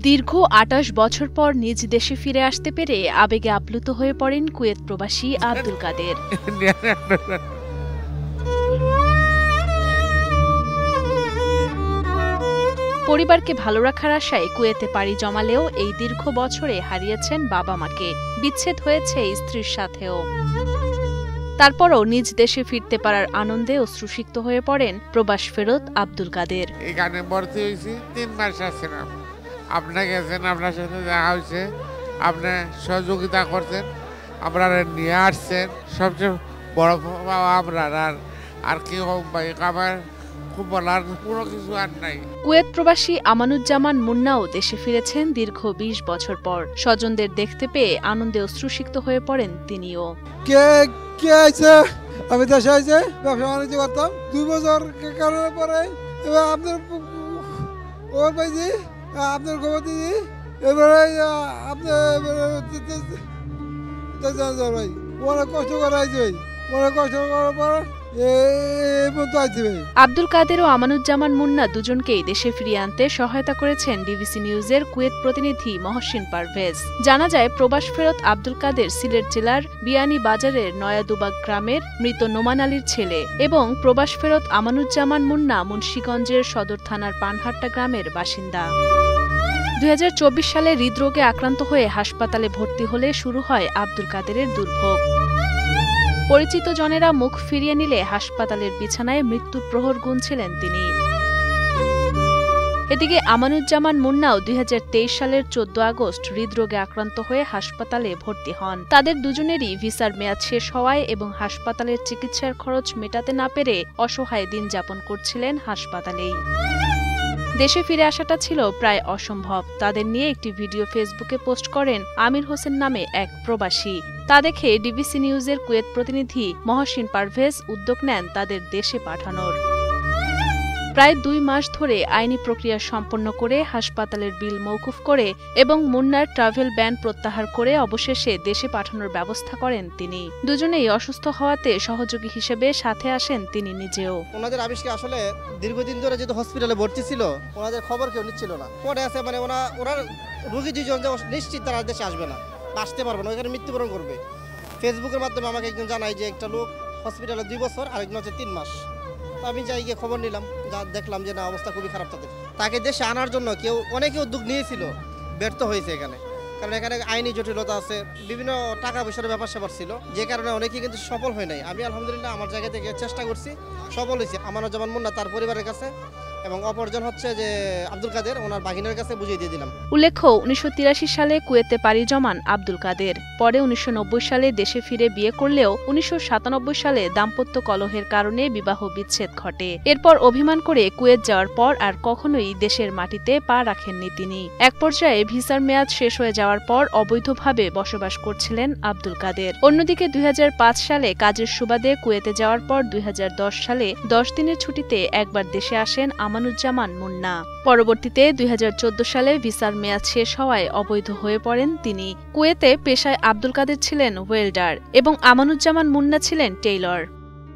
দীর্ঘ ২৮ বছর পর নিজ দেশে ফিরে আসতে পেরে আবেগে আপ্লুত হয়ে পড়েন কুয়েত প্রবাসী আব্দুল কাদের। পরিবারকে ভালো রাখার আশায় কুয়েতে পাড়ি জমালেও এই দীর্ঘ বছরে হারিয়েছেন বাবা মাকে, বিচ্ছেদ হয়েছে স্ত্রীর সাথেও। তারপরও নিজ দেশে ফিরতে পারার আনন্দে অশ্রুসিক্ত হয়ে পড়েন প্রবাস ফেরত আব্দুল কাদের। এখানে ভর্তি হয়েছি 3 মাস আসছিলাম। আপনি গেছেন, আপনার সাথে দেখা হয়েছে, আপনি সহযোগিতা করছেন, আপনারা নিয়ে আসছেন, সবচেয়ে বড় পাওয়া আপনার। আর কি ভাই, আমার খুব বলার পুরো কিছু আর নাই। কুয়েত প্রবাসী আমানুজ্জামান মুন্নাও দেশে ফিরেছেন দীর্ঘ 20 বছর পর। স্বজনদের দেখতে পেয়ে আনন্দে অশ্রুসিক্ত হয়ে পড়েন তিনিও। আমি দেশে আইছে ব্যবসা বাণিজ্য করতাম 2 বছর কারণে পরে এবার আপনার ওর ভাইজি আপনার খবর দিদি এবারে আপনার ভাই অনেক কষ্ট করে আইছে ভাই, অনেক কষ্ট করার পর আব্দুল কাদের ও আমানুজ্জামান মুন্না দুজনকেই দেশে ফিরিয়ে আনতে সহায়তা করেছেন ডিবিসি নিউজের কুয়েত প্রতিনিধি মহসিন পারভেজ। জানা যায়, প্রবাস ফেরত আব্দুল কাদের সিলেট জেলার বিয়ানী বাজারের নয়াদুবাগ গ্রামের মৃত নোমান আলীর ছেলে এবং প্রবাস ফেরত আমানুজ্জামান মুন্না মুন্সিগঞ্জের সদর থানার পানহাট্টা গ্রামের বাসিন্দা। 2024 সালে হৃদরোগে আক্রান্ত হয়ে হাসপাতালে ভর্তি হলে শুরু হয় আব্দুল কাদেরের দুর্ভোগ। পরিচিত জনেরা মুখ ফিরিয়ে নিলে হাসপাতালের বিছানায় মৃত্যুর প্রহর গুনছিলেন তিনি। এদিকে আমানুজ্জামান মুন্নাও 2023 সালের 14 আগস্ট হৃদরোগে আক্রান্ত হয়ে হাসপাতালে ভর্তি হন। তাদের দুজনেরই ভিসার মেয়াদ শেষ হওয়ায় এবং হাসপাতালের চিকিৎসার খরচ মেটাতে না পেরে অসহায় দিন যাপন করছিলেন হাসপাতালেই। দেশে ফিরে আসাটা ছিল প্রায় অসম্ভব। তাদের নিয়ে একটি ভিডিও ফেসবুকে পোস্ট করেন আমির হোসেন নামে এক প্রবাসী। তা দেখে ডিবিসি নিউজের কুয়েত প্রতিনিধি মহসিন পারভেজ উদ্যোগ নেন তাদের দেশে পাঠানোর। প্রায় 2 মাস ধরে আইনি প্রক্রিয়া সম্পন্ন করে হাসপাতালের বিল মওকুফ করে এবং মুন্নার ট্রাভেল ব্যান প্রত্যাহার করে অবশেষে দেশে পাঠানোর ব্যবস্থা করেন তিনি। দুজনেই অসুস্থ হওয়াতে সহযোগী হিসেবে সাথে আসেন তিনি নিজেও। ওনাদের আবিষ্কার আসলে দীর্ঘদিন ধরে যেহেতু হসপিটালে ভর্তি ছিল, ওনাদের খবর কেউ নিচ্ছিল না। পরে আছে মানে ওনার রোগী দুজন নিশ্চিত তারা দেশে আসবে না, আসতে পারবে না, ওইখানে মৃত্যুবরণ করবে। ফেসবুকের মাধ্যমে আমাকে একজন জানায় যে একটা লোক হসপিটালে 2 বছর, আরেকজন হচ্ছে 3 মাস। তো আমি যাই গিয়ে খবর নিলাম, যা দেখলাম যে না, অবস্থা খুবই খারাপ তাদের। তাকে দেশে আনার জন্য অনেকে উদ্যোগ নিয়েছিল, ব্যর্থ হয়েছে এখানে। কারণ এখানে আইনি জটিলতা আছে, বিভিন্ন টাকা পয়সার ব্যাপার স্যাপার ছিল, যে কারণে অনেকেই কিন্তু সফল হয় নাই। আমি আলহামদুলিল্লাহ আমার জায়গা থেকে চেষ্টা করছি, সফল হয়েছি। আমানুজ্জামান মুন্না তার পরিবারের কাছে এবং অপরজন হচ্ছে যে আব্দুল কাদের, ওনার বাগিনের কাছে বুঝিয়ে দিয়ে দিলাম। উল্লেখ্য, 1983 সালে কুয়েতে পাড়ি জমান আব্দুল কাদের। পরে 1990 সালে দেশে ফিরে বিয়ে করলেও 1997 সালে দাম্পত্য কলহের কারণে বিবাহ বিচ্ছেদ ঘটে। এরপর অভিমান করে কুয়েত যাওয়ার পর আর কখনোই দেশের মাটিতে পা রাখেননি তিনি। এক পর্যায়ে ভিসার মেয়াদ শেষ হয়ে যাওয়ার পর অবৈধভাবে বসবাস করছিলেন আব্দুল কাদের। অন্যদিকে 2005 সালে কাজের সুবাদে কুয়েতে যাওয়ার পর 2010 সালে 10 দিনের ছুটিতে একবার দেশে আসেন আমানুজ্জামান মুন্না। পরবর্তীতে 2014 সালে ভিসার মেয়াদ শেষ হওয়ায় অবৈধ হয়ে পড়েন তিনি। কুয়েতে পেশায় আব্দুল কাদের ছিলেন ওয়েল্ডার এবং আমানুজ্জামান মুন্না ছিলেন টেইলর।